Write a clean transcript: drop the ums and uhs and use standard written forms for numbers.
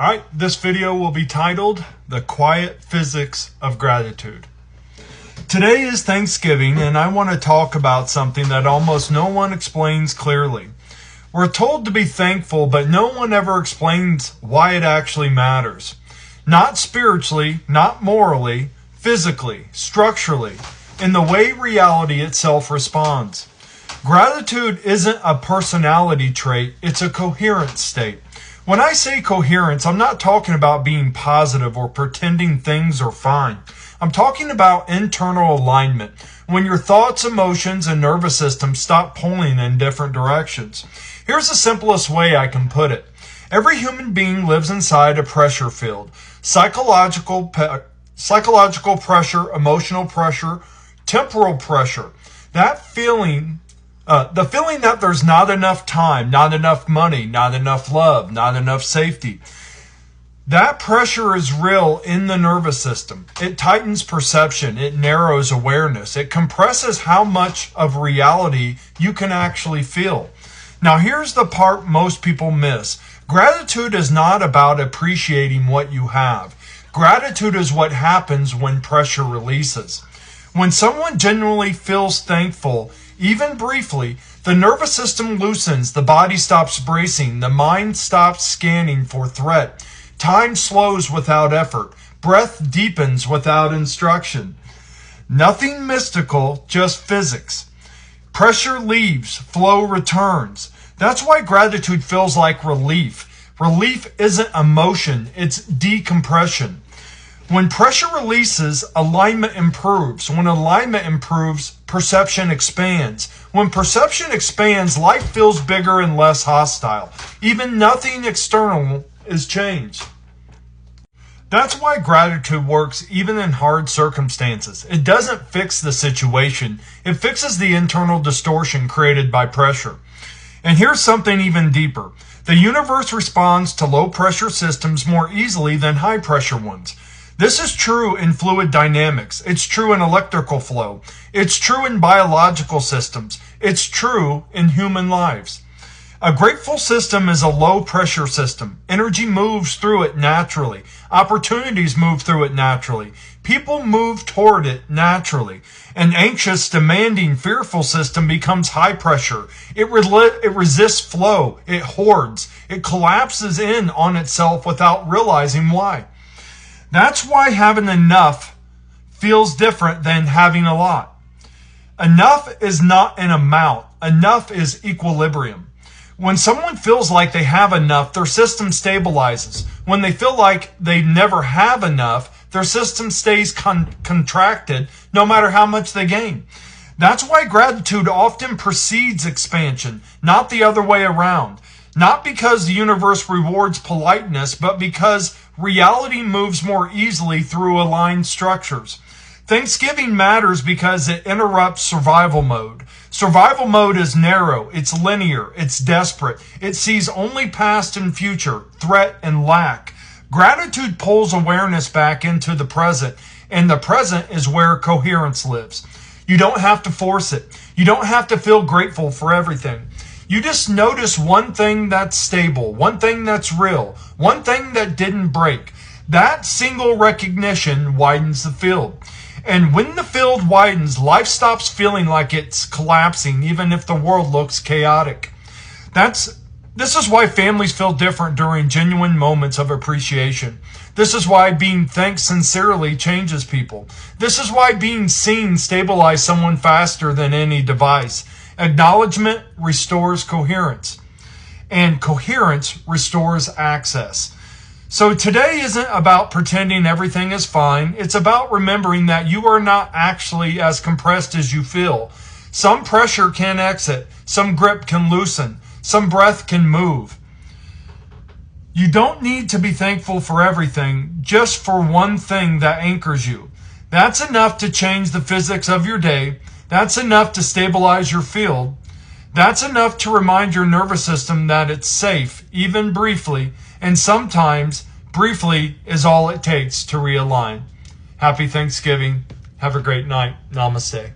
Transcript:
All right, this video will be titled The Quiet Physics of Gratitude. Today is Thanksgiving, and I want to talk about something that almost no one explains clearly. We're told to be thankful, but no one ever explains why it actually matters. Not spiritually, not morally, physically, structurally, in the way reality itself responds. Gratitude isn't a personality trait, it's a coherent state. When I say coherence, I'm not talking about being positive or pretending things are fine. I'm talking about internal alignment, when your thoughts, emotions, and nervous system stop pulling in different directions. Here's the simplest way I can put it. Every human being lives inside a pressure field. Psychological pressure, emotional pressure, temporal pressure. That feeling, the feeling that there's not enough time, not enough money, not enough love, not enough safety. That pressure is real in the nervous system. It tightens perception. It narrows awareness. It compresses how much of reality you can actually feel. Now, here's the part most people miss. Gratitude is not about appreciating what you have. Gratitude is what happens when pressure releases. When someone genuinely feels thankful, even briefly, the nervous system loosens, the body stops bracing, the mind stops scanning for threat. Time slows without effort. Breath deepens without instruction. Nothing mystical, just physics. Pressure leaves, flow returns. That's why gratitude feels like relief. Relief isn't emotion, it's decompression. When pressure releases, alignment improves. When alignment improves, perception expands. When perception expands, life feels bigger and less hostile. Even nothing external is changed. That's why gratitude works even in hard circumstances. It doesn't fix the situation. It fixes the internal distortion created by pressure. And here's something even deeper. The universe responds to low pressure systems more easily than high pressure ones. This is true in fluid dynamics. It's true in electrical flow. It's true in biological systems. It's true in human lives. A grateful system is a low pressure system. Energy moves through it naturally. Opportunities move through it naturally. People move toward it naturally. An anxious, demanding, fearful system becomes high pressure. It resists flow. It hoards. It collapses in on itself without realizing why. That's why having enough feels different than having a lot. Enough is not an amount. Enough is equilibrium. When someone feels like they have enough, their system stabilizes. When they feel like they never have enough, their system stays contracted no matter how much they gain. That's why gratitude often precedes expansion, not the other way around. Not because the universe rewards politeness, but because reality moves more easily through aligned structures. Thanksgiving matters because it interrupts survival mode. Survival mode is narrow, it's linear, it's desperate. It sees only past and future, threat and lack. Gratitude pulls awareness back into the present, and the present is where coherence lives. You don't have to force it. You don't have to feel grateful for everything. You just notice one thing that's stable, one thing that's real, one thing that didn't break. That single recognition widens the field. And when the field widens, life stops feeling like it's collapsing, even if the world looks chaotic. This is why families feel different during genuine moments of appreciation. This is why being thanked sincerely changes people. This is why being seen stabilizes someone faster than any device. Acknowledgement restores coherence, and coherence restores access. So today isn't about pretending everything is fine. It's about remembering that you are not actually as compressed as you feel. Some pressure can exit. Some grip can loosen. Some breath can move. You don't need to be thankful for everything, just for one thing that anchors you. That's enough to change the physics of your day. That's enough to stabilize your field. That's enough to remind your nervous system that it's safe, even briefly, and sometimes briefly is all it takes to realign. Happy Thanksgiving. Have a great night. Namaste.